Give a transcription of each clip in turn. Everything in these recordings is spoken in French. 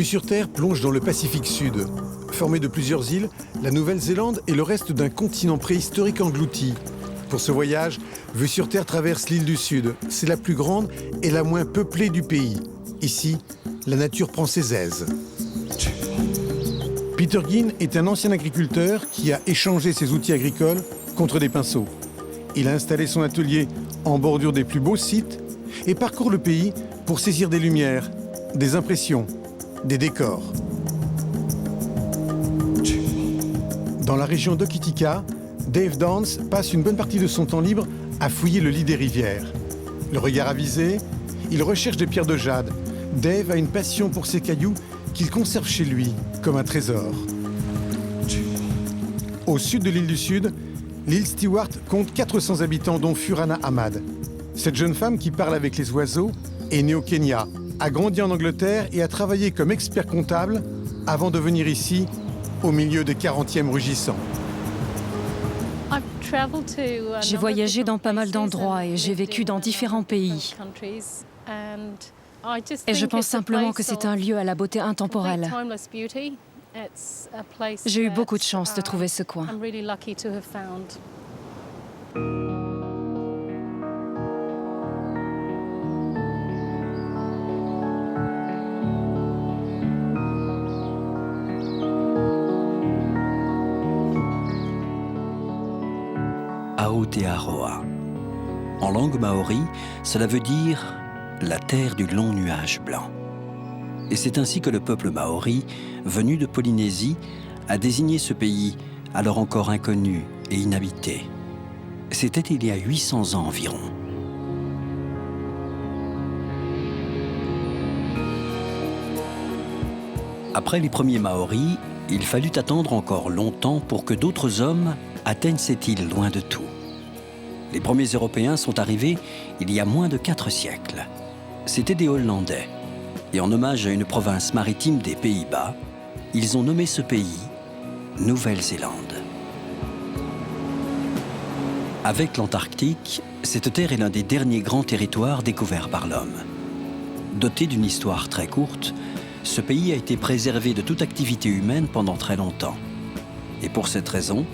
sur Terre plonge dans le Pacifique Sud. Formée de plusieurs îles, la Nouvelle-Zélande est le reste d'un continent préhistorique englouti. Pour ce voyage, Vue sur Terre traverse l'île du Sud. C'est la plus grande et la moins peuplée du pays. Ici, la nature prend ses aises. Peter Ginn est un ancien agriculteur qui a échangé ses outils agricoles contre des pinceaux. Il a installé son atelier en bordure des plus beaux sites et parcourt le pays pour saisir des lumières, des impressions, des décors. Dans la région d'Hokitika, Dave Dance passe une bonne partie de son temps libre à fouiller le lit des rivières. Le regard avisé, il recherche des pierres de jade. Dave a une passion pour ces cailloux qu'il conserve chez lui comme un trésor. Au sud de l'île du Sud, l'île Stewart compte 400 habitants dont Furana Ahmad. Cette jeune femme qui parle avec les oiseaux est née au Kenya, a grandi en Angleterre et a travaillé comme expert comptable avant de venir ici au milieu des 40e rugissants. J'ai voyagé dans pas mal d'endroits et j'ai vécu dans différents pays. Et je pense simplement que c'est un lieu à la beauté intemporelle. J'ai eu beaucoup de chance de trouver ce coin. Aotearoa. En langue maori, cela veut dire « la terre du long nuage blanc ». Et c'est ainsi que le peuple maori, venu de Polynésie, a désigné ce pays, alors encore inconnu et inhabité. C'était il y a 800 ans environ. Après les premiers Maoris, il fallut attendre encore longtemps pour que d'autres hommes atteignent cette île loin de tout. Les premiers Européens sont arrivés il y a moins de 4 siècles. C'étaient des Hollandais. Et en hommage à une province maritime des Pays-Bas, ils ont nommé ce pays Nouvelle-Zélande. Avec l'Antarctique, cette terre est l'un des derniers grands territoires découverts par l'homme. Doté d'une histoire très courte, ce pays a été préservé de toute activité humaine pendant très longtemps. Et pour cette raison,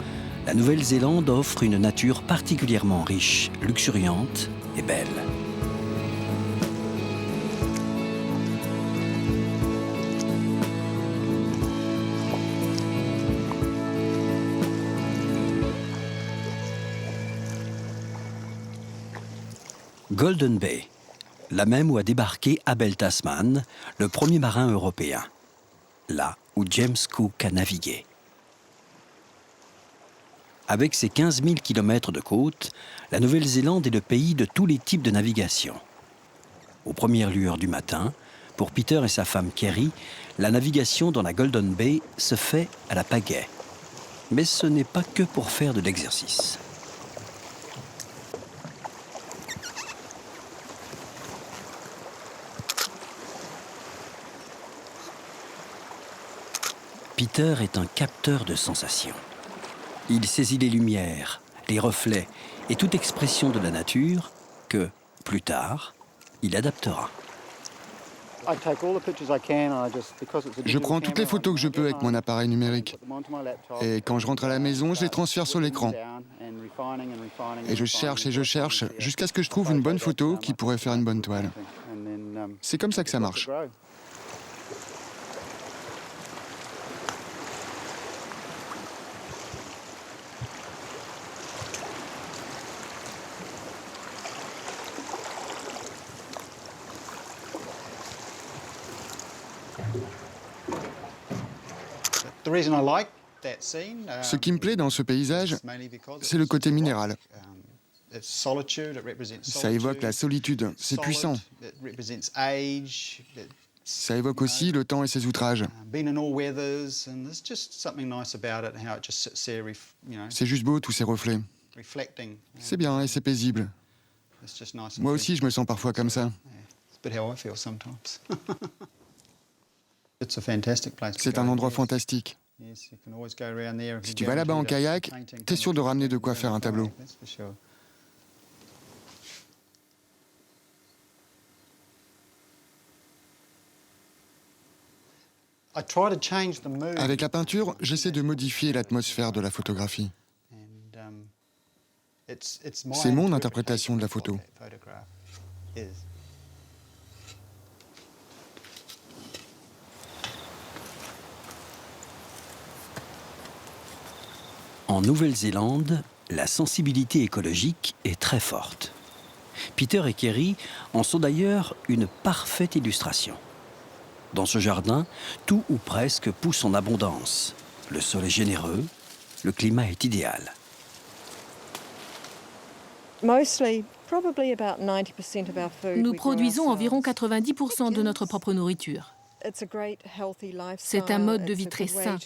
la Nouvelle-Zélande offre une nature particulièrement riche, luxuriante et belle. Golden Bay, la même où a débarqué Abel Tasman, le premier marin européen. Là où James Cook a navigué. Avec ses 15 000 km de côte, la Nouvelle-Zélande est le pays de tous les types de navigation. Aux premières lueurs du matin, pour Peter et sa femme Kerry, la navigation dans la Golden Bay se fait à la pagaie. Mais ce n'est pas que pour faire de l'exercice. Peter est un capteur de sensations. Il saisit les lumières, les reflets et toute expression de la nature que, plus tard, il adaptera. Je prends toutes les photos que je peux avec mon appareil numérique. Et quand je rentre à la maison, je les transfère sur l'écran. Et je cherche jusqu'à ce que je trouve une bonne photo qui pourrait faire une bonne toile. C'est comme ça que ça marche. Ce qui me plaît dans ce paysage, c'est le côté minéral. Ça évoque la solitude, c'est puissant. Ça évoque aussi le temps et ses outrages. C'est juste beau, tous ces reflets. C'est bien et c'est paisible. Moi aussi, je me sens parfois comme ça. C'est un endroit fantastique. Si tu vas là-bas en kayak, t'es sûr de ramener de quoi faire un tableau. Avec la peinture, j'essaie de modifier l'atmosphère de la photographie. C'est mon interprétation de la photo. En Nouvelle-Zélande, la sensibilité écologique est très forte. Peter et Kerry en sont d'ailleurs une parfaite illustration. Dans ce jardin, tout ou presque pousse en abondance. Le sol est généreux, le climat est idéal. Nous produisons environ 90% de notre propre nourriture. C'est un mode de vie très sain.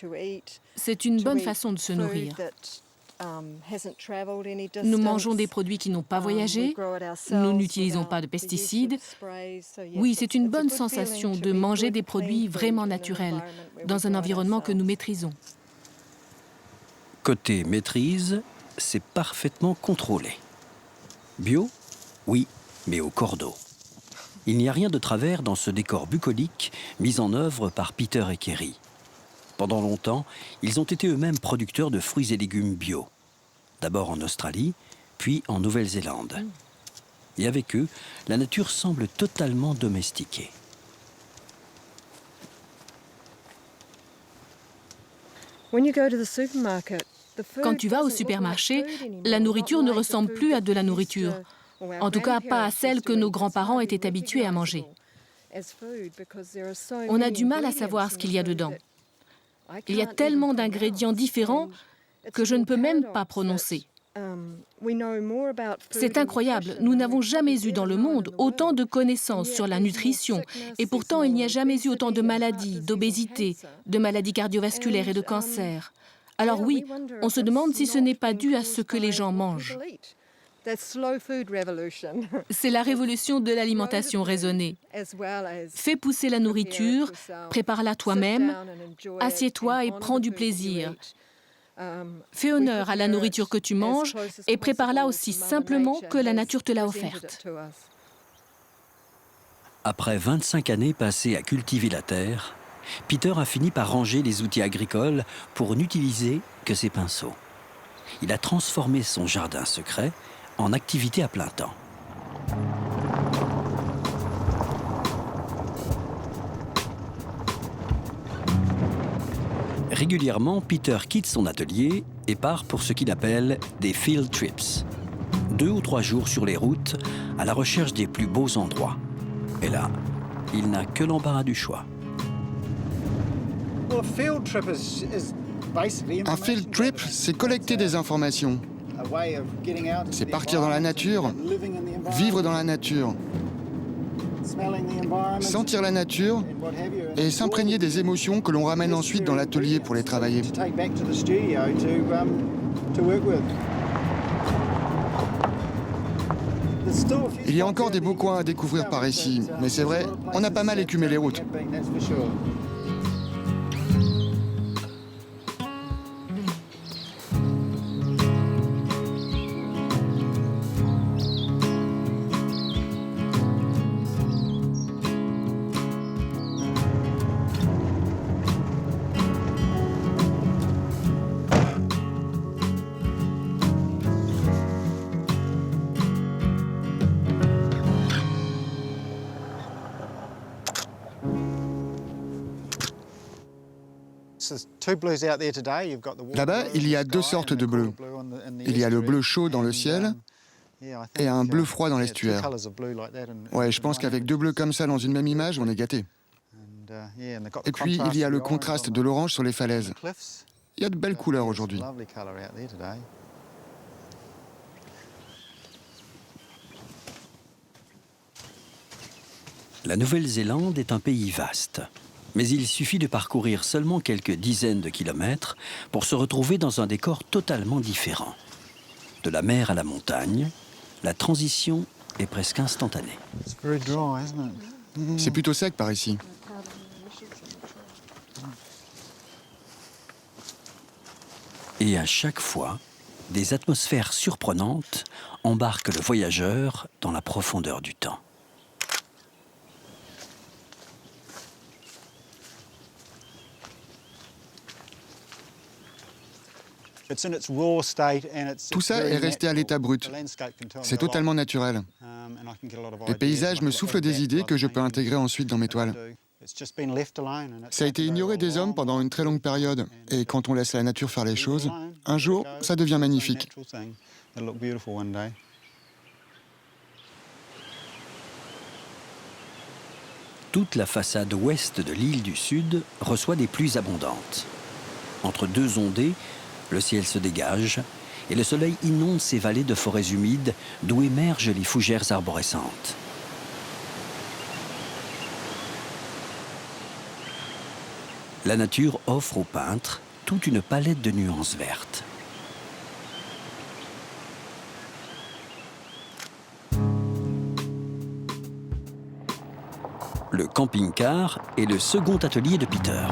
C'est une bonne façon de se nourrir. Nous mangeons des produits qui n'ont pas voyagé. Nous n'utilisons pas de pesticides. Oui, c'est une bonne sensation de manger des produits vraiment naturels dans un environnement que nous maîtrisons. Côté maîtrise, c'est parfaitement contrôlé. Bio? Oui, mais au cordeau. Il n'y a rien de travers dans ce décor bucolique mis en œuvre par Peter et Kerry. Pendant longtemps, ils ont été eux-mêmes producteurs de fruits et légumes bio. D'abord en Australie, puis en Nouvelle-Zélande. Et avec eux, la nature semble totalement domestiquée. Quand tu vas au supermarché, la nourriture ne ressemble plus à de la nourriture. En tout cas, pas à celle que nos grands-parents étaient habitués à manger. On a du mal à savoir ce qu'il y a dedans. Il y a tellement d'ingrédients différents que je ne peux même pas prononcer. C'est incroyable, nous n'avons jamais eu dans le monde autant de connaissances sur la nutrition et pourtant il n'y a jamais eu autant de maladies, d'obésité, de maladies cardiovasculaires et de cancers. Alors oui, on se demande si ce n'est pas dû à ce que les gens mangent. C'est la révolution de l'alimentation raisonnée. Fais pousser la nourriture, prépare-la toi-même, assieds-toi et prends du plaisir. Fais honneur à la nourriture que tu manges et prépare-la aussi simplement que la nature te l'a offerte. Après 25 années passées à cultiver la terre, Peter a fini par ranger les outils agricoles pour n'utiliser que ses pinceaux. Il a transformé son jardin secret en activité à plein temps. Régulièrement, Peter quitte son atelier et part pour ce qu'il appelle des field trips. 2 ou 3 jours sur les routes à la recherche des plus beaux endroits. Et là, il n'a que l'embarras du choix. Un field trip, c'est collecter des informations. C'est partir dans la nature, vivre dans la nature, sentir la nature et s'imprégner des émotions que l'on ramène ensuite dans l'atelier pour les travailler. Il y a encore des beaux coins à découvrir par ici, mais c'est vrai, on a pas mal écumé les routes. Là-bas, il y a 2 sortes de bleu. Il y a le bleu chaud dans le ciel et un bleu froid dans l'estuaire. Ouais, je pense qu'avec 2 bleus comme ça dans une même image, on est gâté. Et puis, il y a le contraste de l'orange sur les falaises. Il y a de belles couleurs aujourd'hui. La Nouvelle-Zélande est un pays vaste. Mais il suffit de parcourir seulement quelques dizaines de kilomètres pour se retrouver dans un décor totalement différent. De la mer à la montagne, la transition est presque instantanée. C'est plutôt sec par ici. Et à chaque fois, des atmosphères surprenantes embarquent le voyageur dans la profondeur du temps. Tout ça est resté à l'état brut. C'est totalement naturel. Les paysages me soufflent des idées que je peux intégrer ensuite dans mes toiles. Ça a été ignoré des hommes pendant une très longue période. Et quand on laisse la nature faire les choses, un jour, ça devient magnifique. Toute la façade ouest de l'île du Sud reçoit des pluies abondantes. Entre deux ondées, le ciel se dégage et le soleil inonde ces vallées de forêts humides d'où émergent les fougères arborescentes. La nature offre aux peintres toute une palette de nuances vertes. Le camping-car est le second atelier de Peter.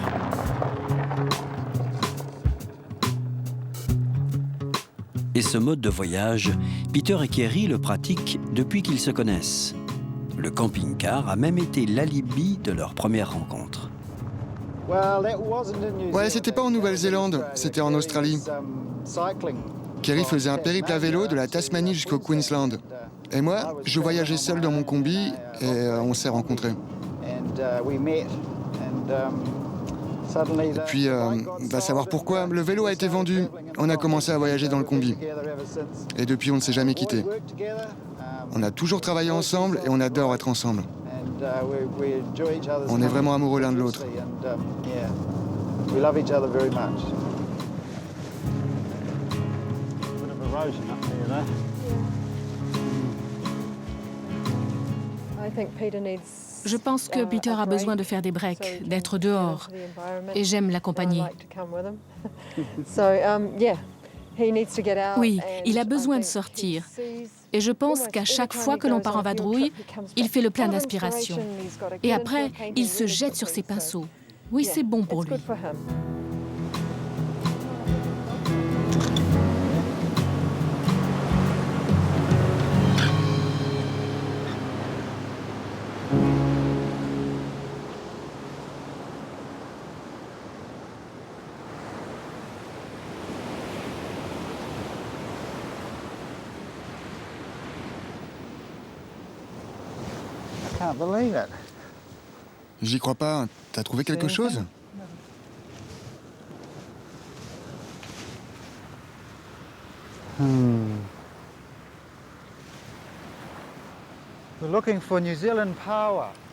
Et ce mode de voyage, Peter et Kerry le pratiquent depuis qu'ils se connaissent. Le camping-car a même été l'alibi de leur première rencontre. Ouais, c'était pas en Nouvelle-Zélande, c'était en Australie. Kerry faisait un périple à vélo de la Tasmanie jusqu'au Queensland. Et moi, je voyageais seul dans mon combi et on s'est rencontrés. Et puis, va savoir pourquoi, le vélo a été vendu. On a commencé à voyager dans le combi. Et depuis, on ne s'est jamais quittés. On a toujours travaillé ensemble et on adore être ensemble. On est vraiment amoureux l'un de l'autre. Je pense que Peter a besoin de faire des breaks, d'être dehors, et j'aime l'accompagner. Oui, il a besoin de sortir. Et je pense qu'à chaque fois que l'on part en vadrouille, il fait le plein d'inspiration. Et après, il se jette sur ses pinceaux. Oui, c'est bon pour lui. J'y crois pas. T'as trouvé quelque chose?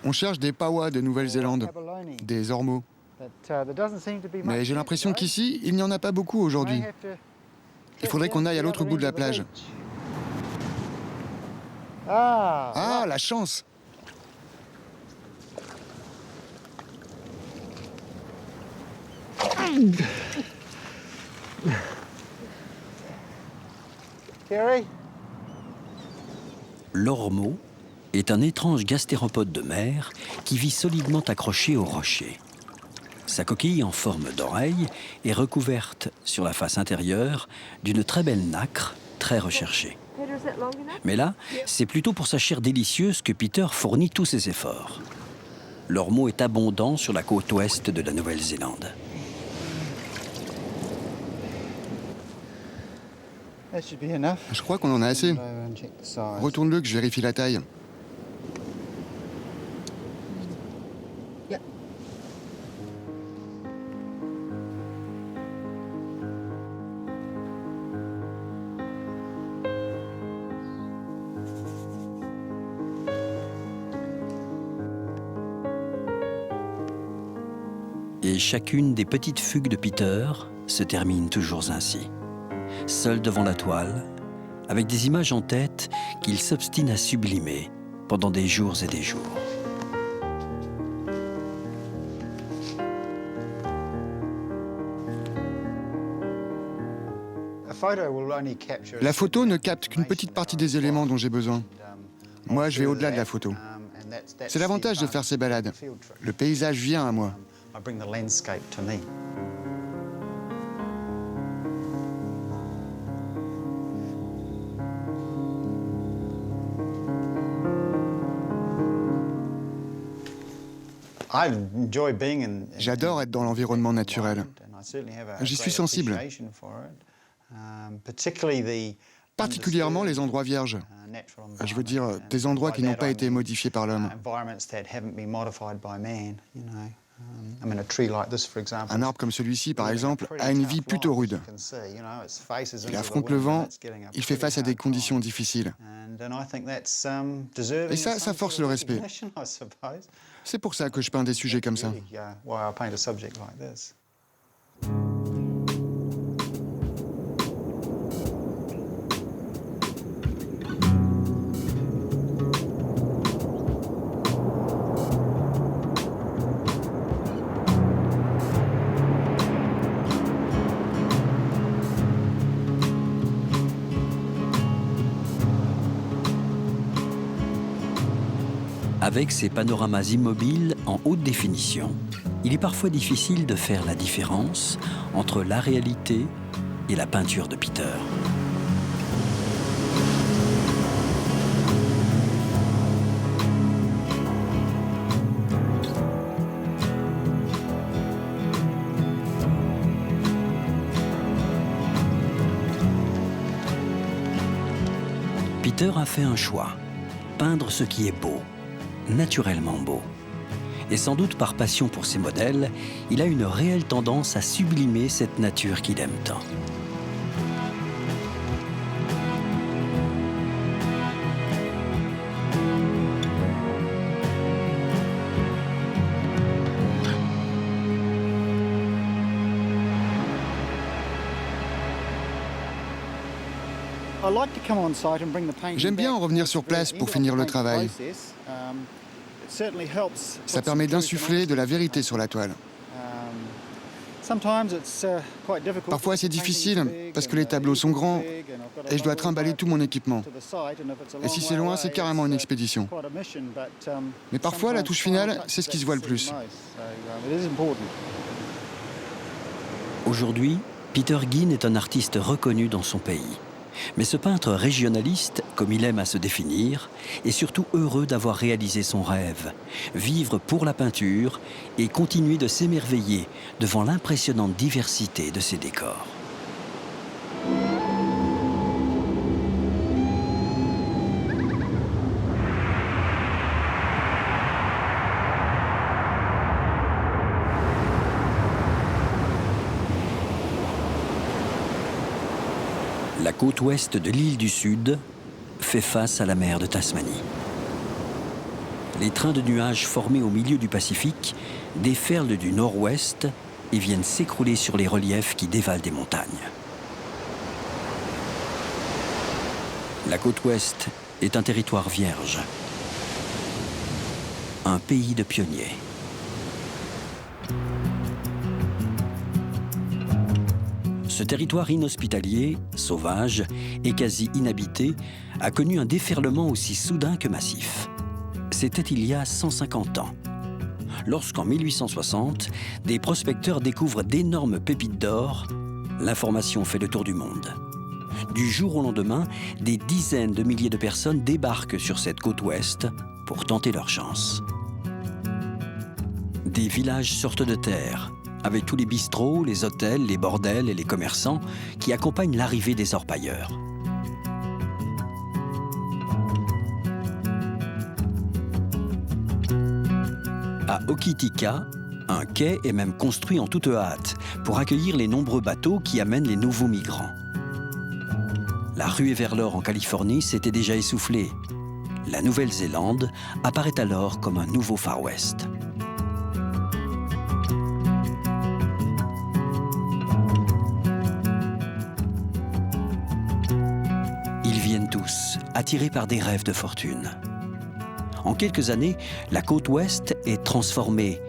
On cherche des pawas de Nouvelle-Zélande, des ormeaux. Mais j'ai l'impression qu'ici, il n'y en a pas beaucoup aujourd'hui. Il faudrait qu'on aille à l'autre bout de la plage. Ah, la chance! L'ormeau est un étrange gastéropode de mer qui vit solidement accroché au rocher. Sa coquille en forme d'oreille est recouverte sur la face intérieure d'une très belle nacre très recherchée. Mais là, c'est plutôt pour sa chair délicieuse que Peter fournit tous ses efforts. L'ormeau est abondant sur la côte ouest de la Nouvelle-Zélande. Je crois qu'on en a assez. Retourne-le que je vérifie la taille. Et chacune des petites fugues de Peter se termine toujours ainsi. Seul devant la toile, avec des images en tête qu'il s'obstine à sublimer pendant des jours et des jours. La photo ne capte qu'une petite partie des éléments dont j'ai besoin. Moi, je vais au-delà de la photo. C'est l'avantage de faire ces balades. Le paysage vient à moi. J'adore être dans l'environnement naturel. J'y suis sensible. Particulièrement les endroits vierges. Je veux dire, des endroits qui n'ont pas été modifiés par l'homme. Un arbre comme celui-ci, par exemple, a une vie plutôt rude. Il affronte le vent, il fait face à des conditions difficiles. Et ça force le respect. C'est pour ça que je peins des sujets comme ça. Avec ces panoramas immobiles en haute définition, il est parfois difficile de faire la différence entre la réalité et la peinture de Peter. Peter a fait un choix, peindre ce qui est beau, naturellement beau. Et sans doute par passion pour ses modèles, il a une réelle tendance à sublimer cette nature qu'il aime tant. J'aime bien en revenir sur place pour finir le travail. Ça permet d'insuffler de la vérité sur la toile. Parfois c'est difficile parce que les tableaux sont grands et je dois trimballer tout mon équipement. Et si c'est loin, c'est carrément une expédition. Mais parfois la touche finale, c'est ce qui se voit le plus. Aujourd'hui, Peter Ginn est un artiste reconnu dans son pays. Mais ce peintre régionaliste, comme il aime à se définir, est surtout heureux d'avoir réalisé son rêve, vivre pour la peinture et continuer de s'émerveiller devant l'impressionnante diversité de ses décors. La côte ouest de l'île du Sud fait face à la mer de Tasmanie. Les trains de nuages formés au milieu du Pacifique déferlent du nord-ouest et viennent s'écrouler sur les reliefs qui dévalent des montagnes. La côte ouest est un territoire vierge, un pays de pionniers. Ce territoire inhospitalier, sauvage et quasi inhabité a connu un déferlement aussi soudain que massif. C'était il y a 150 ans, lorsqu'en 1860, des prospecteurs découvrent d'énormes pépites d'or. L'information fait le tour du monde. Du jour au lendemain, des dizaines de milliers de personnes débarquent sur cette côte ouest pour tenter leur chance. Des villages sortent de terre, avec tous les bistrots, les hôtels, les bordels et les commerçants qui accompagnent l'arrivée des orpailleurs. À Hokitika, un quai est même construit en toute hâte pour accueillir les nombreux bateaux qui amènent les nouveaux migrants. La ruée vers l'or en Californie s'était déjà essoufflée. La Nouvelle-Zélande apparaît alors comme un nouveau Far West. Ils viennent tous, attirés par des rêves de fortune. En quelques années, la côte ouest est transformée,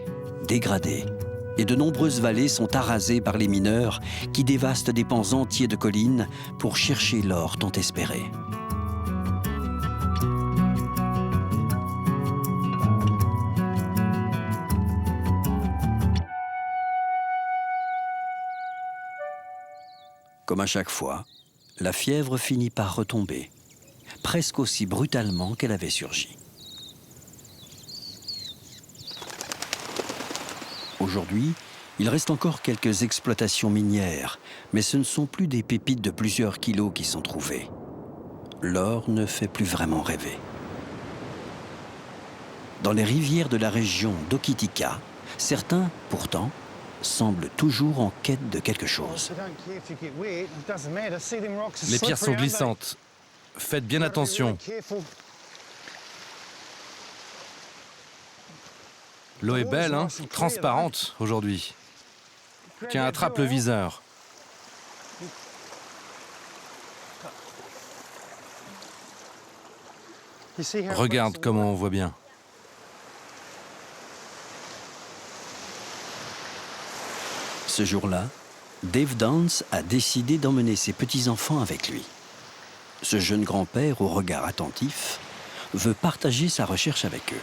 dégradée, et de nombreuses vallées sont arasées par les mineurs qui dévastent des pans entiers de collines pour chercher l'or tant espéré. Comme à chaque fois, la fièvre finit par retomber, presque aussi brutalement qu'elle avait surgi. Aujourd'hui, Il reste encore quelques exploitations minières, mais ce ne sont plus des pépites de plusieurs kilos qui sont trouvées. L'or ne fait plus vraiment rêver. Dans les rivières de la région d'Hokitika, certains, pourtant, semblent toujours en quête de quelque chose. Les pierres sont glissantes. Faites bien attention. L'eau est belle, hein? Transparente aujourd'hui. Tiens, attrape le viseur. Regarde comment on voit bien. Ce jour-là, Dave Dance a décidé d'emmener ses petits-enfants avec lui. Ce jeune grand-père au regard attentif veut partager sa recherche avec eux.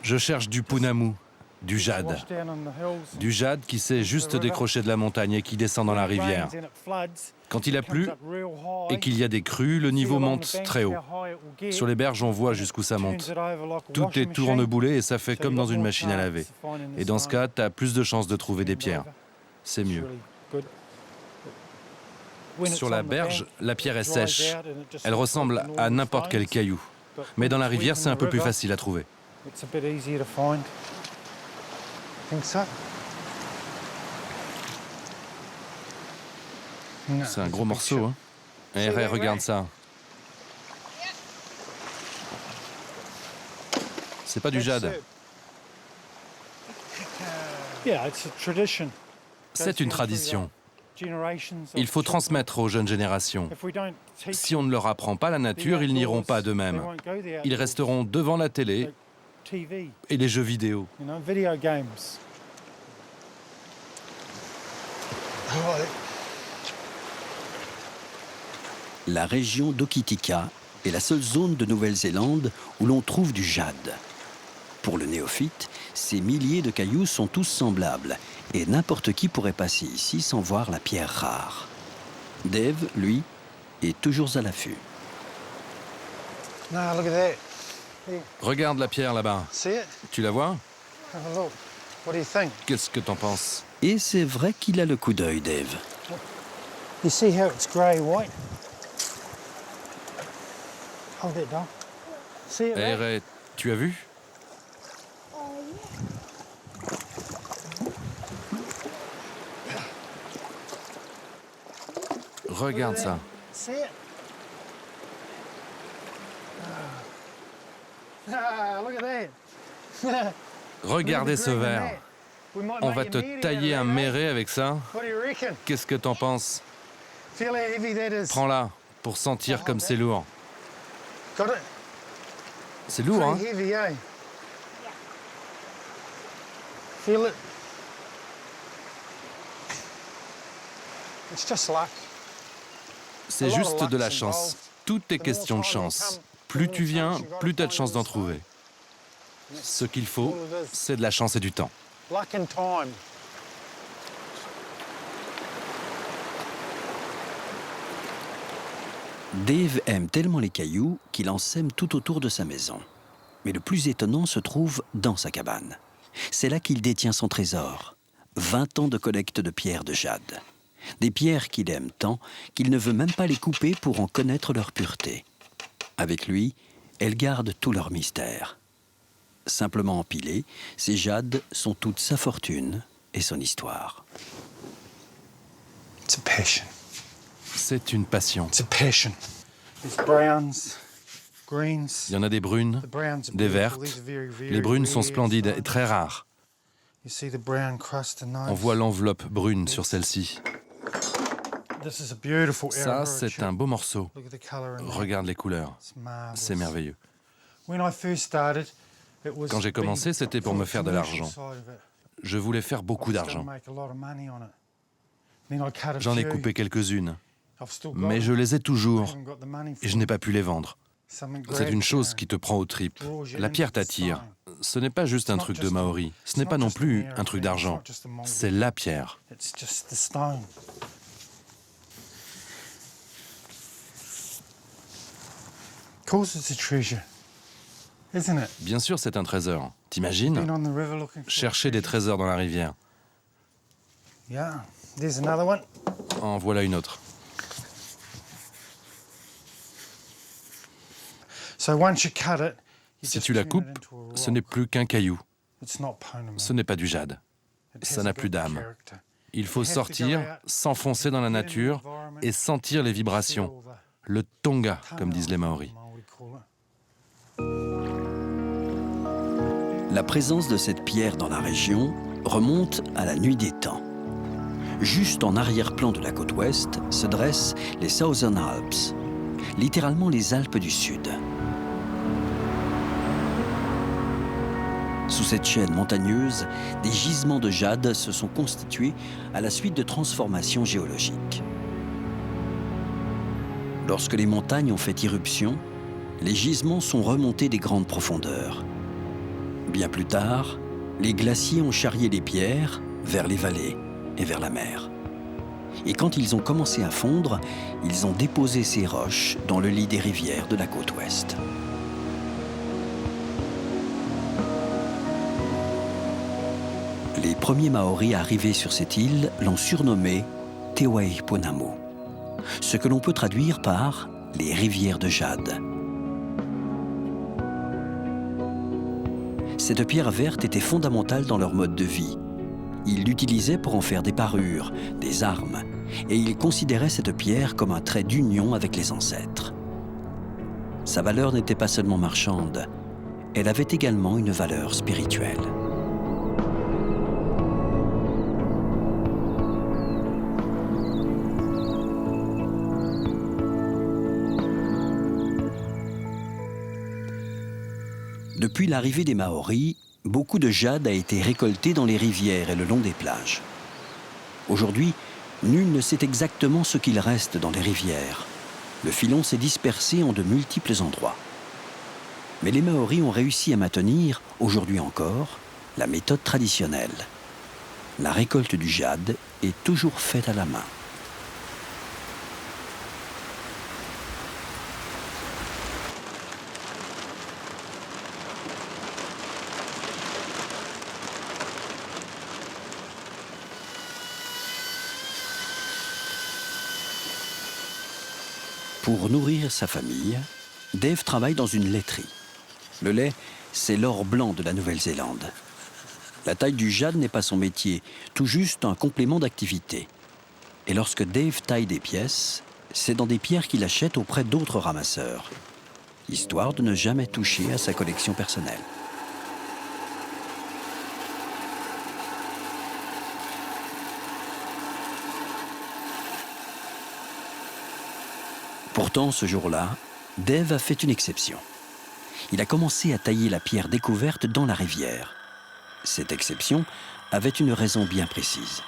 Je cherche du pounamu, du jade. Du jade qui s'est juste décroché de la montagne et qui descend dans la rivière. Quand il a plu et qu'il y a des crues, le niveau monte très haut. Sur les berges, on voit jusqu'où ça monte. Tout est tourne-boulet et ça fait comme dans une machine à laver. Et dans ce cas, tu as plus de chances de trouver des pierres. C'est mieux. Sur la berge, la pierre est sèche. Elle ressemble à n'importe quel caillou. Mais dans la rivière, c'est un peu plus facile à trouver. C'est un gros morceau, hein? Eh, regarde ça. C'est pas du jade. C'est une tradition. Il faut transmettre aux jeunes générations. Si on ne leur apprend pas la nature, ils n'iront pas d'eux-mêmes. Ils resteront devant la télé et les jeux vidéo. La région d'Hokitika est la seule zone de Nouvelle-Zélande où l'on trouve du jade. Pour le néophyte, ces milliers de cailloux sont tous semblables et n'importe qui pourrait passer ici sans voir la pierre rare. Dave, lui, est toujours à l'affût. Regarde la pierre là-bas. Tu la vois? Qu'est-ce que t'en penses? Et c'est vrai qu'il a le coup d'œil, Dave. Eh, Ray, tu as vu? Regarde ça. Regardez ce verre. On va te tailler un méret avec ça. Qu'est-ce que t'en penses? Prends-la pour sentir comme c'est lourd. C'est lourd, hein? C'est juste de la chance. Tout est question de chance. Plus tu viens, plus tu as de chances d'en trouver. Ce qu'il faut, c'est de la chance et du temps. Dave aime tellement les cailloux qu'il en sème tout autour de sa maison. Mais le plus étonnant se trouve dans sa cabane. C'est là qu'il détient son trésor. 20 ans de collecte de pierres de jade. Des pierres qu'il aime tant qu'il ne veut même pas les couper pour en connaître leur pureté. Avec lui, elles gardent tout leur mystère. Simplement empilées, ces jades sont toute sa fortune et son histoire. C'est une passion. Il y en a des brunes, des vertes. Les brunes sont splendides et très rares. On voit l'enveloppe brune sur celle-ci. Ça, c'est un beau morceau. Regarde les couleurs. C'est merveilleux. Quand j'ai commencé, c'était pour me faire de l'argent. Je voulais faire beaucoup d'argent. J'en ai coupé quelques-unes, mais je les ai toujours et je n'ai pas pu les vendre. C'est une chose qui te prend aux tripes. La pierre t'attire. Ce n'est pas juste un truc de Maori. Ce n'est pas non plus un truc d'argent. C'est la pierre. Bien sûr, c'est un trésor. T'imagines? Chercher des trésors dans la rivière. En voilà une autre. Si tu la coupes, ce n'est plus qu'un caillou. Ce n'est pas du jade. Ça n'a plus d'âme. Il faut sortir, s'enfoncer dans la nature et sentir les vibrations. Le tonga, comme disent les Maoris. La présence de cette pierre dans la région remonte à la nuit des temps. Juste en arrière-plan de la côte ouest se dressent les Southern Alps, littéralement les Alpes du Sud. Sous cette chaîne montagneuse, des gisements de jade se sont constitués à la suite de transformations géologiques. Lorsque les montagnes ont fait irruption, les gisements sont remontés des grandes profondeurs. Bien plus tard, les glaciers ont charrié les pierres vers les vallées et vers la mer. Et quand ils ont commencé à fondre, ils ont déposé ces roches dans le lit des rivières de la côte ouest. Les premiers Maoris arrivés sur cette île l'ont surnommé Te Waipunamu, ce que l'on peut traduire par les rivières de jade. Cette pierre verte était fondamentale dans leur mode de vie. Ils l'utilisaient pour en faire des parures, des armes, et ils considéraient cette pierre comme un trait d'union avec les ancêtres. Sa valeur n'était pas seulement marchande, elle avait également une valeur spirituelle. Depuis l'arrivée des Maoris, beaucoup de jade a été récolté dans les rivières et le long des plages. Aujourd'hui, nul ne sait exactement ce qu'il reste dans les rivières. Le filon s'est dispersé en de multiples endroits. Mais les Maoris ont réussi à maintenir, aujourd'hui encore, la méthode traditionnelle. La récolte du jade est toujours faite à la main. Pour nourrir sa famille, Dave travaille dans une laiterie. Le lait, c'est l'or blanc de la Nouvelle-Zélande. La taille du jade n'est pas son métier, tout juste un complément d'activité. Et lorsque Dave taille des pièces, c'est dans des pierres qu'il achète auprès d'autres ramasseurs, histoire de ne jamais toucher à sa collection personnelle. Pourtant, ce jour-là, Dave a fait une exception. Il a commencé à tailler la pierre découverte dans la rivière. Cette exception avait une raison bien précise.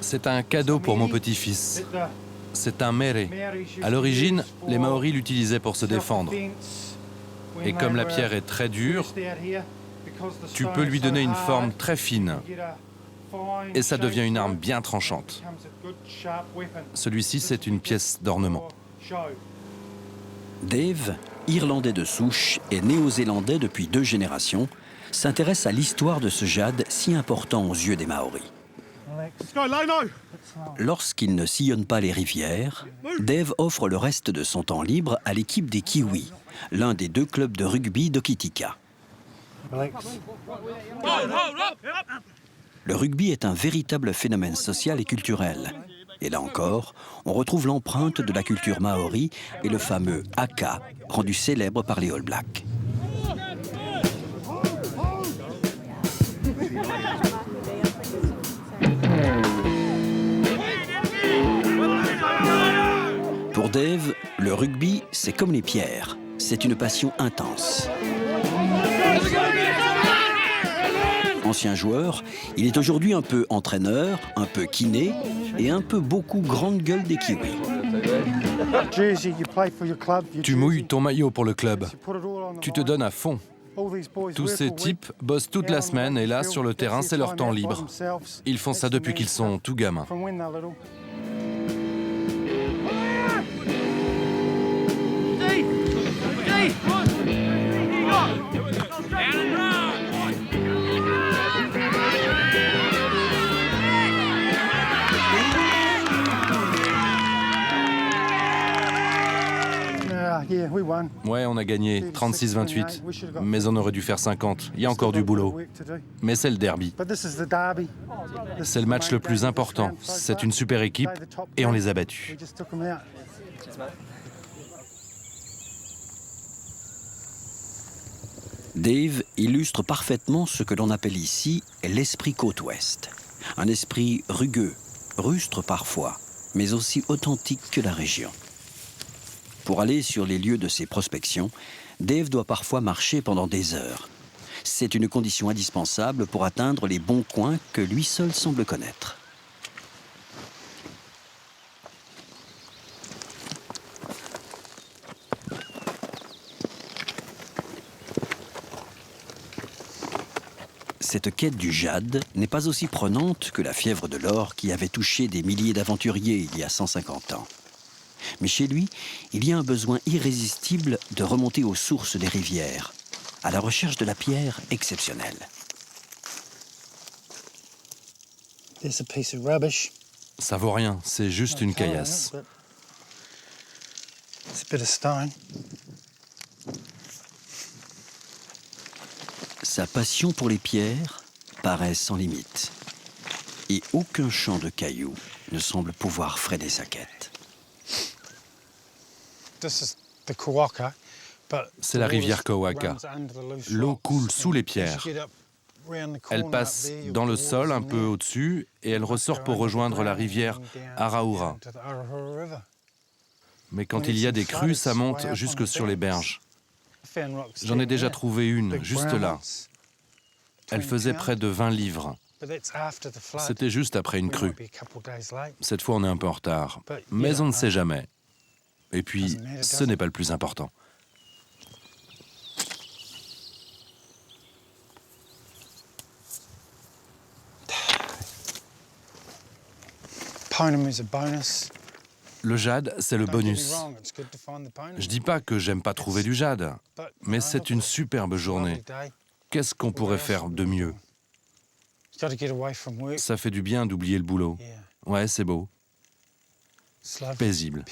C'est un cadeau pour mon petit-fils. C'est un mere. À l'origine, les Maoris l'utilisaient pour se défendre. Et comme la pierre est très dure, tu peux lui donner une forme très fine. Et ça devient une arme bien tranchante. Celui-ci, c'est une pièce d'ornement. Dave, irlandais de souche et néo-zélandais depuis 2 générations, s'intéresse à l'histoire de ce jade si important aux yeux des Maoris. Lorsqu'il ne sillonne pas les rivières, Dave offre le reste de son temps libre à l'équipe des Kiwis, l'un des 2 clubs de rugby d'Hokitika. Le rugby est un véritable phénomène social et culturel. Et là encore, on retrouve l'empreinte de la culture maori et le fameux haka, rendu célèbre par les All Blacks. Pour Dave, le rugby, c'est comme les pierres. C'est une passion intense. Ancien joueur, il est aujourd'hui un peu entraîneur, un peu kiné et un peu beaucoup grande gueule des Kiwis. Tu mouilles ton maillot pour le club. Tu te donnes à fond. Tous ces types bossent toute la semaine et là, sur le terrain, c'est leur temps libre. Ils font ça depuis qu'ils sont tout gamins. Ouais, on a gagné, 36-28. Mais on aurait dû faire 50. Il y a encore du boulot. Mais c'est le derby. C'est le match le plus important. C'est une super équipe et on les a battus. Dave illustre parfaitement ce que l'on appelle ici l'esprit côte ouest. Un esprit rugueux, rustre parfois, mais aussi authentique que la région. Pour aller sur les lieux de ses prospections, Dave doit parfois marcher pendant des heures. C'est une condition indispensable pour atteindre les bons coins que lui seul semble connaître. Cette quête du jade n'est pas aussi prenante que la fièvre de l'or qui avait touché des milliers d'aventuriers il y a 150 ans. Mais chez lui, il y a un besoin irrésistible de remonter aux sources des rivières, à la recherche de la pierre exceptionnelle. Ça vaut rien, c'est juste une caillasse. Sa passion pour les pierres paraît sans limite. Et aucun champ de cailloux ne semble pouvoir freiner sa quête. C'est la rivière Kawaka. L'eau coule sous les pierres. Elle passe dans le sol un peu au-dessus et elle ressort pour rejoindre la rivière Araura. Mais quand il y a des crues, ça monte jusque sur les berges. J'en ai déjà trouvé une, juste là. Elle faisait près de 20 livres. C'était juste après une crue. Cette fois, on est un peu en retard. Mais on ne sait jamais. Et puis, ce n'est pas le plus important. Le jade, c'est le bonus. Je dis pas que j'aime pas trouver du jade, mais c'est une superbe journée. Qu'est-ce qu'on pourrait faire de mieux? Ça fait du bien d'oublier le boulot. Ouais, c'est beau. Paisible.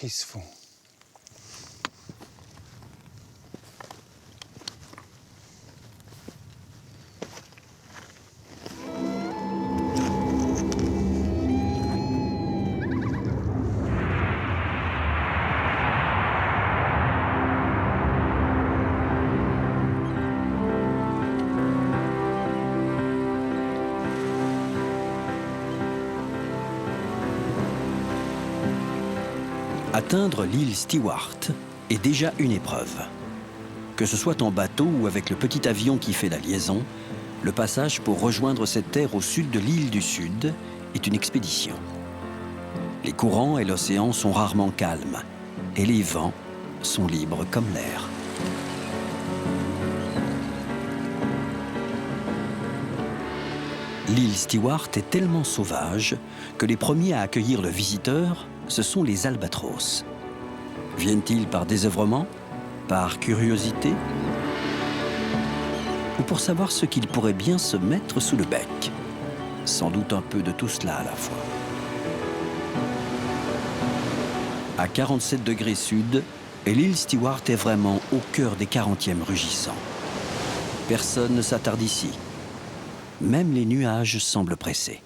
Atteindre l'île Stewart est déjà une épreuve. Que ce soit en bateau ou avec le petit avion qui fait la liaison, le passage pour rejoindre cette terre au sud de l'île du Sud est une expédition. Les courants et l'océan sont rarement calmes et les vents sont libres comme l'air. L'île Stewart est tellement sauvage que les premiers à accueillir le visiteur, ce sont les albatros. Viennent-ils par désœuvrement, par curiosité, ou pour savoir ce qu'ils pourraient bien se mettre sous le bec? Sans doute un peu de tout cela à la fois. À 47 degrés sud, l'île Stewart est vraiment au cœur des 40e rugissants. Personne ne s'attarde ici. Même les nuages semblent pressés.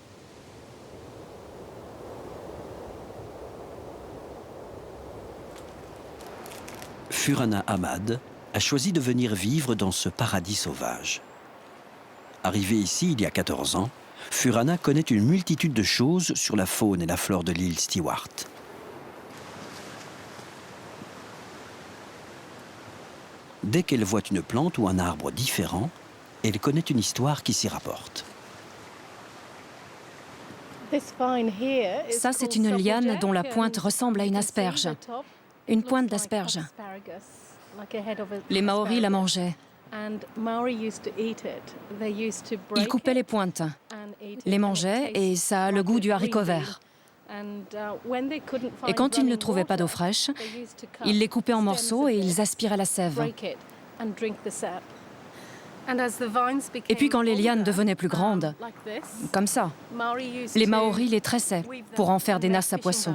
Furana Ahmad a choisi de venir vivre dans ce paradis sauvage. Arrivée ici il y a 14 ans, Furana connaît une multitude de choses sur la faune et la flore de l'île Stewart. Dès qu'elle voit une plante ou un arbre différent, elle connaît une histoire qui s'y rapporte. Ça, c'est une liane dont la pointe ressemble à une asperge. Une pointe d'asperge. Les Maoris la mangeaient. Ils coupaient les pointes, les mangeaient et ça a le goût du haricot vert. Et quand ils ne trouvaient pas d'eau fraîche, ils les coupaient en morceaux et ils aspiraient la sève. Et puis quand les lianes devenaient plus grandes, comme ça, les Maoris les tressaient pour en faire des nasses à poissons.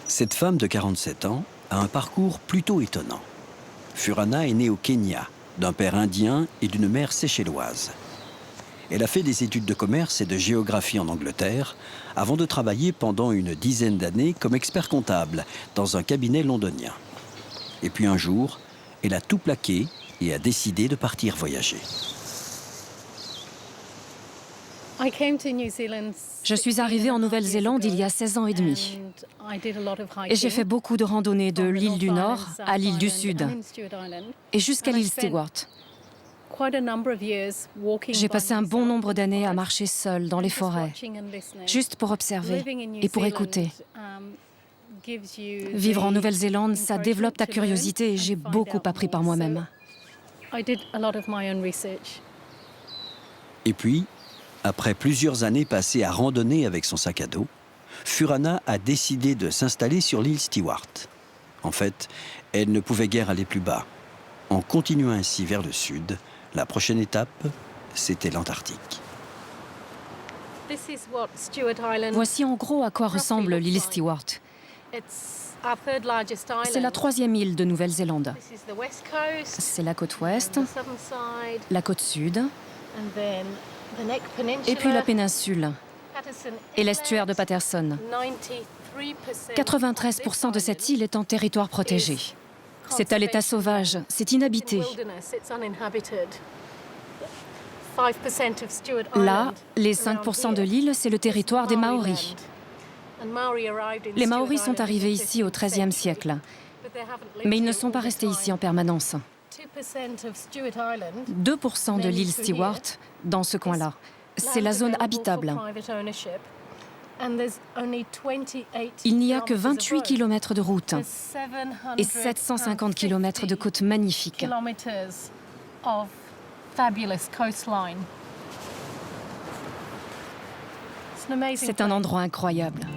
Cette femme de 47 ans a un parcours plutôt étonnant. Furana est née au Kenya, d'un père indien et d'une mère séchelloise. Elle a fait des études de commerce et de géographie en Angleterre, avant de travailler pendant une dizaine d'années comme expert comptable dans un cabinet londonien. Et puis un jour, elle a tout plaqué et a décidé de partir voyager. Je suis arrivée en Nouvelle-Zélande il y a 16 ans et demi. Et j'ai fait beaucoup de randonnées de l'île du Nord à l'île du Sud et jusqu'à l'île Stewart. J'ai passé un bon nombre d'années à marcher seule dans les forêts, juste pour observer et pour écouter. Vivre en Nouvelle-Zélande, ça développe ta curiosité et j'ai beaucoup appris par moi-même. Et puis, après plusieurs années passées à randonner avec son sac à dos, Furana a décidé de s'installer sur l'île Stewart. En fait, elle ne pouvait guère aller plus bas. En continuant ainsi vers le sud, la prochaine étape, c'était l'Antarctique. Voici en gros à quoi ressemble l'île Stewart. C'est la troisième île de Nouvelle-Zélande. C'est la côte ouest, la côte sud, et puis la péninsule et l'estuaire de Patterson. 93% de cette île est en territoire protégé. C'est à l'état sauvage, c'est inhabité. Là, les 5% de l'île, c'est le territoire des Maoris. Les Maoris sont arrivés ici au XIIIe siècle, mais ils ne sont pas restés ici en permanence. 2% de l'île Stewart, dans ce coin-là, c'est la zone habitable. Il n'y a que 28 km de route et 750 km de côte magnifiques. C'est un endroit incroyable.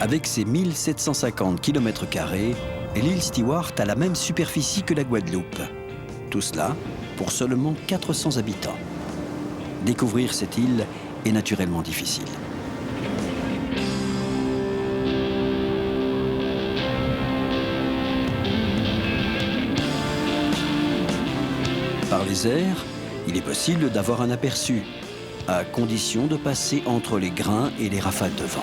Avec ses 1750 km², l'île Stewart a la même superficie que la Guadeloupe. Tout cela pour seulement 400 habitants. Découvrir cette île est naturellement difficile. Par les airs, il est possible d'avoir un aperçu, à condition de passer entre les grains et les rafales de vent.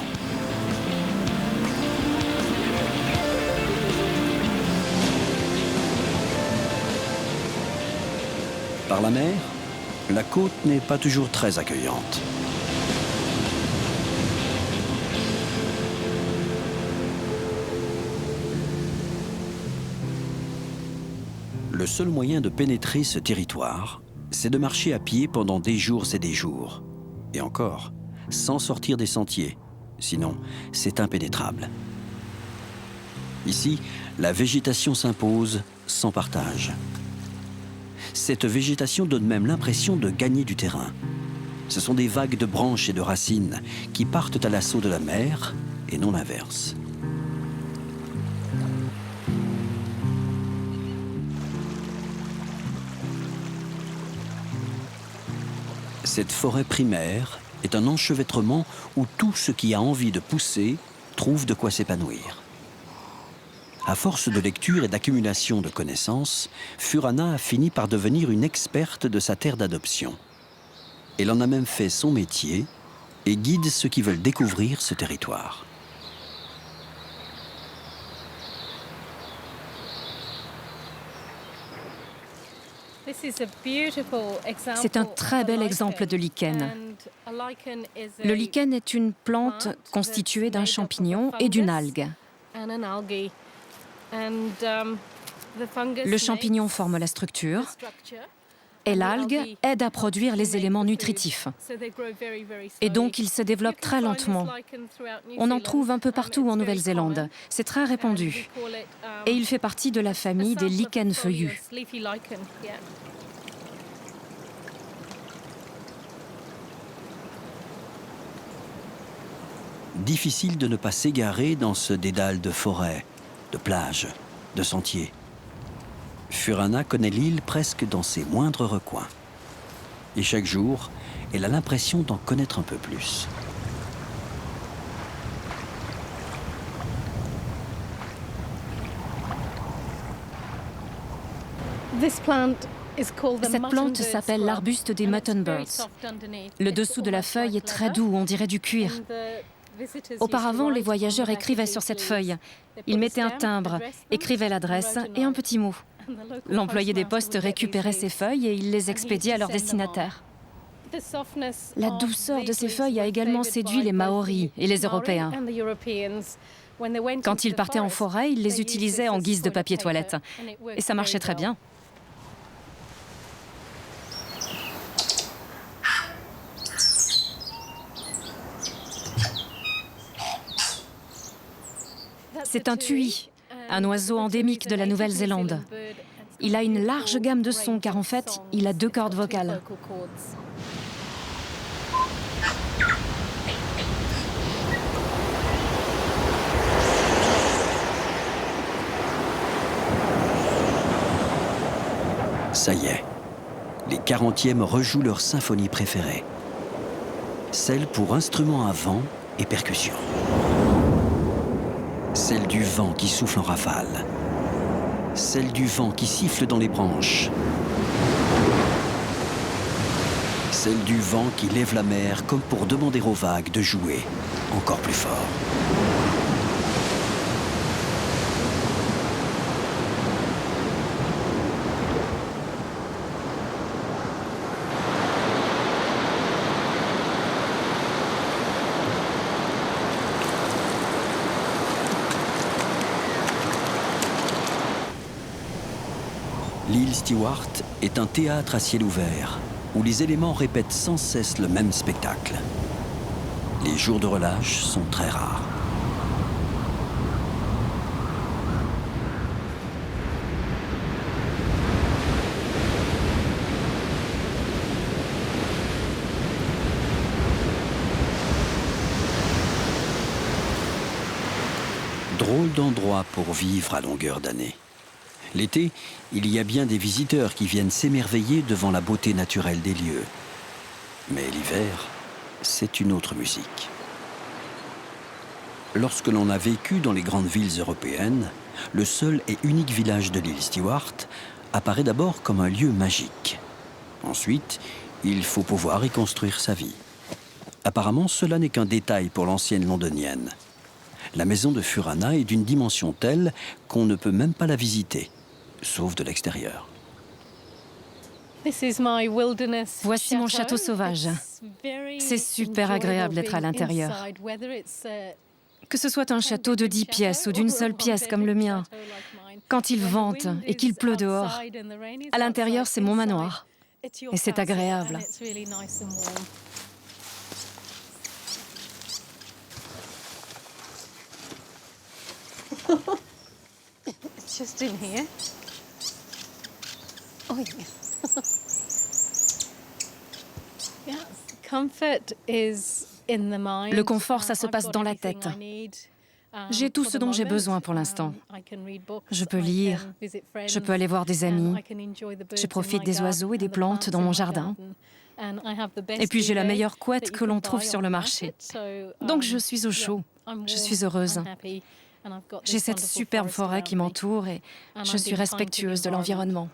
Par la mer, la côte n'est pas toujours très accueillante. Le seul moyen de pénétrer ce territoire, c'est de marcher à pied pendant des jours et des jours. Et encore, sans sortir des sentiers. Sinon, c'est impénétrable. Ici, la végétation s'impose sans partage. Cette végétation donne même l'impression de gagner du terrain. Ce sont des vagues de branches et de racines qui partent à l'assaut de la mer et non l'inverse. Cette forêt primaire est un enchevêtrement où tout ce qui a envie de pousser trouve de quoi s'épanouir. À force de lecture et d'accumulation de connaissances, Furana a fini par devenir une experte de sa terre d'adoption. Elle en a même fait son métier et guide ceux qui veulent découvrir ce territoire. C'est un très bel exemple de lichen. Le lichen est une plante constituée d'un champignon et d'une algue. Le champignon forme la structure Et l'algue aide à produire les éléments nutritifs. Et donc, il se développe très lentement. On en trouve un peu partout en Nouvelle-Zélande. C'est très répandu. Et il fait partie de la famille des lichens feuillus. Difficile de ne pas s'égarer dans ce dédale de forêts, de plages, de sentiers. Furana connaît l'île presque dans ses moindres recoins. Et chaque jour, elle a l'impression d'en connaître un peu plus. Cette plante s'appelle l'arbuste des muttonbirds. Le dessous de la feuille est très doux, on dirait du cuir. Auparavant, les voyageurs écrivaient sur cette feuille. Ils mettaient un timbre, écrivaient l'adresse et un petit mot. L'employé des postes récupérait ces feuilles et il les expédiait à leur destinataire. La douceur de ces feuilles a également séduit les Maoris et les Européens. Quand ils partaient en forêt, ils les utilisaient en guise de papier toilette. Et ça marchait très bien. C'est un tui, un oiseau endémique de la Nouvelle-Zélande. Il a une large gamme de sons car en fait, il a 2 cordes vocales. Ça y est, les 40e rejouent leur symphonie préférée. Celle pour instruments à vent et percussions. Celle du vent qui souffle en rafale. Celle du vent qui siffle dans les branches. Celle du vent qui lève la mer comme pour demander aux vagues de jouer encore plus fort. L'île Stewart est un théâtre à ciel ouvert, où les éléments répètent sans cesse le même spectacle. Les jours de relâche sont très rares. Drôle d'endroit pour vivre à longueur d'année. L'été, il y a bien des visiteurs qui viennent s'émerveiller devant la beauté naturelle des lieux. Mais l'hiver, c'est une autre musique. Lorsque l'on a vécu dans les grandes villes européennes, le seul et unique village de l'île Stewart apparaît d'abord comme un lieu magique. Ensuite, il faut pouvoir y construire sa vie. Apparemment, cela n'est qu'un détail pour l'ancienne londonienne. La maison de Furana est d'une dimension telle qu'on ne peut même pas la visiter, sauf de l'extérieur. Voici mon château sauvage. C'est super agréable d'être à l'intérieur. Que ce soit un château de 10 pièces ou d'une seule pièce comme le mien, quand il vente et qu'il pleut dehors, à l'intérieur c'est mon manoir. Et c'est agréable. Just in here. Oh yeah. Le confort, ça se passe dans la tête. J'ai tout ce dont j'ai besoin pour l'instant. Je peux lire, je peux aller voir des amis, je profite des oiseaux et des plantes dans mon jardin. Et puis j'ai la meilleure couette que l'on trouve sur le marché. Donc je suis au chaud, je suis heureuse. J'ai cette superbe forêt qui m'entoure et je suis respectueuse de l'environnement.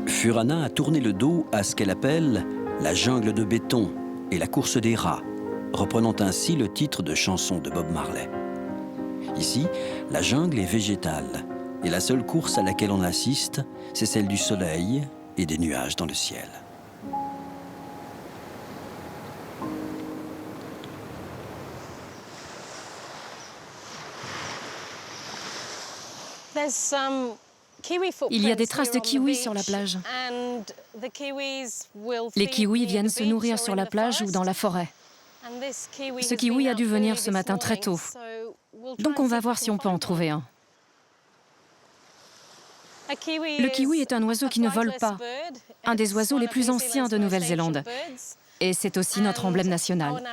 Furana a tourné le dos à ce qu'elle appelle la jungle de béton et la course des rats, reprenant ainsi le titre de chanson de Bob Marley. Ici, la jungle est végétale et la seule course à laquelle on assiste, c'est celle du soleil et des nuages dans le ciel. Il y a des traces de kiwis sur la plage. Les kiwis viennent se nourrir sur la plage ou dans la forêt. Ce kiwi a dû venir ce matin très tôt. Donc on va voir si on peut en trouver un. Le kiwi est un oiseau qui ne vole pas, un des oiseaux les plus anciens de Nouvelle-Zélande. Et c'est aussi notre emblème national.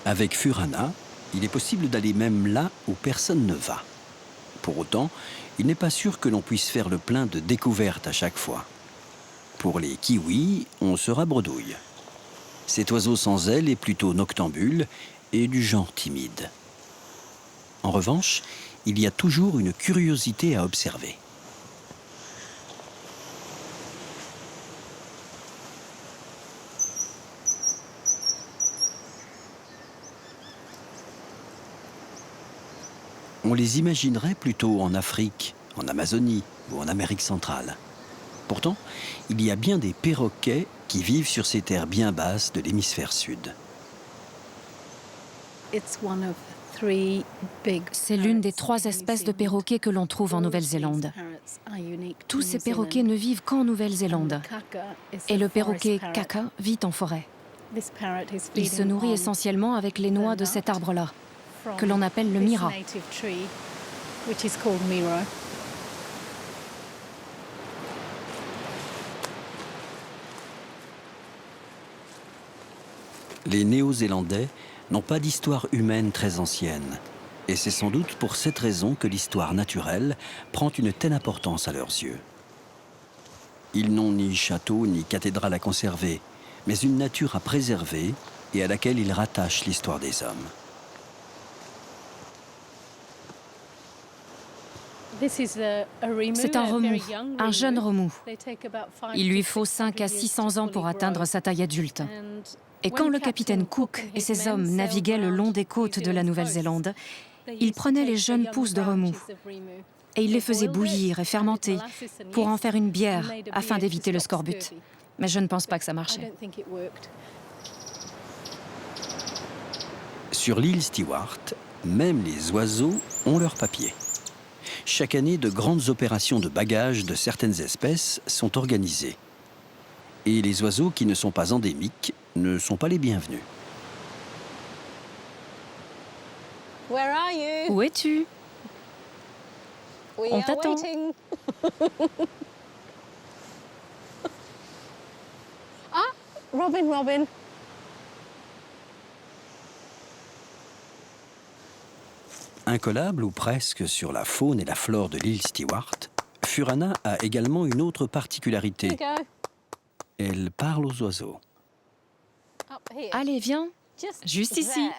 Avec Furana, il est possible d'aller même là où personne ne va. Pour autant, il n'est pas sûr que l'on puisse faire le plein de découvertes à chaque fois. Pour les kiwis, on se rabredouille. Cet oiseau sans ailes est plutôt noctambule et du genre timide. En revanche, il y a toujours une curiosité à observer. On les imaginerait plutôt en Afrique, en Amazonie ou en Amérique centrale. Pourtant, il y a bien des perroquets qui vivent sur ces terres bien basses de l'hémisphère sud. C'est l'une des 3 espèces de perroquets que l'on trouve en Nouvelle-Zélande. Tous ces perroquets ne vivent qu'en Nouvelle-Zélande. Et le perroquet kaka vit en forêt. Il se nourrit essentiellement avec les noix de cet arbre-là, que l'on appelle le mira. Les Néo-Zélandais n'ont pas d'histoire humaine très ancienne. Et c'est sans doute pour cette raison que l'histoire naturelle prend une telle importance à leurs yeux. Ils n'ont ni château ni cathédrale à conserver, mais une nature à préserver et à laquelle ils rattachent l'histoire des hommes. C'est un remou, un jeune remou. Il lui faut 5 à 600 ans pour atteindre sa taille adulte. Et quand le capitaine Cook et ses hommes naviguaient le long des côtes de la Nouvelle-Zélande, ils prenaient les jeunes pousses de remou et ils les faisaient bouillir et fermenter pour en faire une bière afin d'éviter le scorbut. Mais je ne pense pas que ça marchait. Sur l'île Stewart, même les oiseaux ont leurs papiers. Chaque année, de grandes opérations de bagages de certaines espèces sont organisées. Et les oiseaux qui ne sont pas endémiques ne sont pas les bienvenus. Où es-tu? On t'attend. Robin. Incollable ou presque sur la faune et la flore de l'île Stewart, Furana a également une autre particularité. Elle parle aux oiseaux. Allez, viens. Juste ici.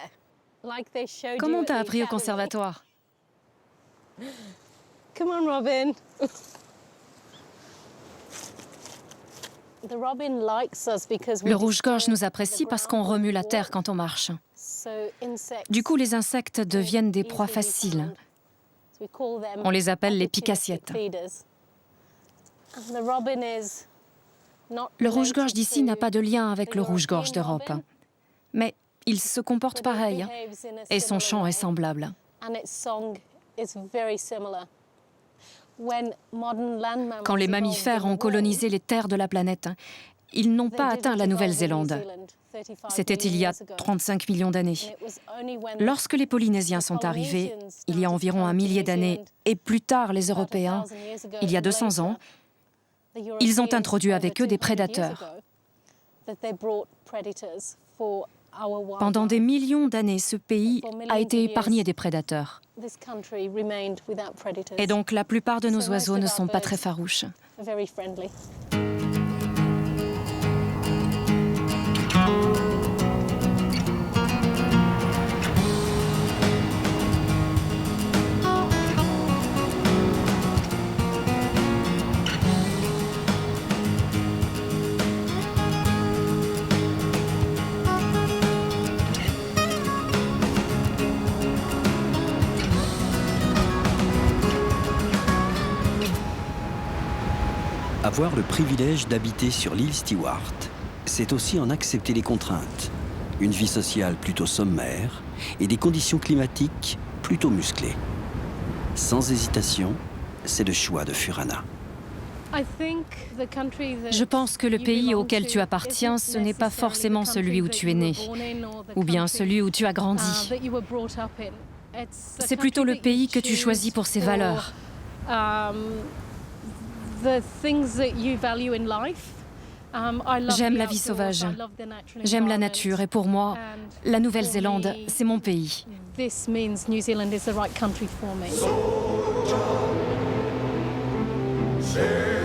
Comment on t'a appris au conservatoire? Come on, Robin. Le rouge-gorge nous apprécie parce qu'on remue la terre quand on marche. Du coup, les insectes deviennent des proies faciles. On les appelle les pique-assiettes. Le rouge-gorge d'ici n'a pas de lien avec le rouge-gorge d'Europe. Mais il se comporte pareil et son chant est semblable. Quand les mammifères ont colonisé les terres de la planète, ils n'ont pas atteint la Nouvelle-Zélande. C'était il y a 35 millions d'années. Lorsque les Polynésiens sont arrivés, il y a environ 1 millier d'années, et plus tard les Européens, il y a 200 ans, ils ont introduit avec eux des prédateurs. Pendant des millions d'années, ce pays a été épargné des prédateurs. Et donc la plupart de nos oiseaux ne sont pas très farouches. Avoir le privilège d'habiter sur l'île Stewart, c'est aussi en accepter les contraintes. une vie sociale plutôt sommaire et des conditions climatiques plutôt musclées. Sans hésitation, c'est le choix de Furana. Je pense que le pays auquel tu appartiens, ce n'est pas forcément celui où tu es né, ou bien celui où tu as grandi. C'est plutôt le pays que tu choisis pour ses valeurs. J'aime la vie sauvage, j'aime la nature et pour moi, la Nouvelle-Zélande, c'est mon pays. Share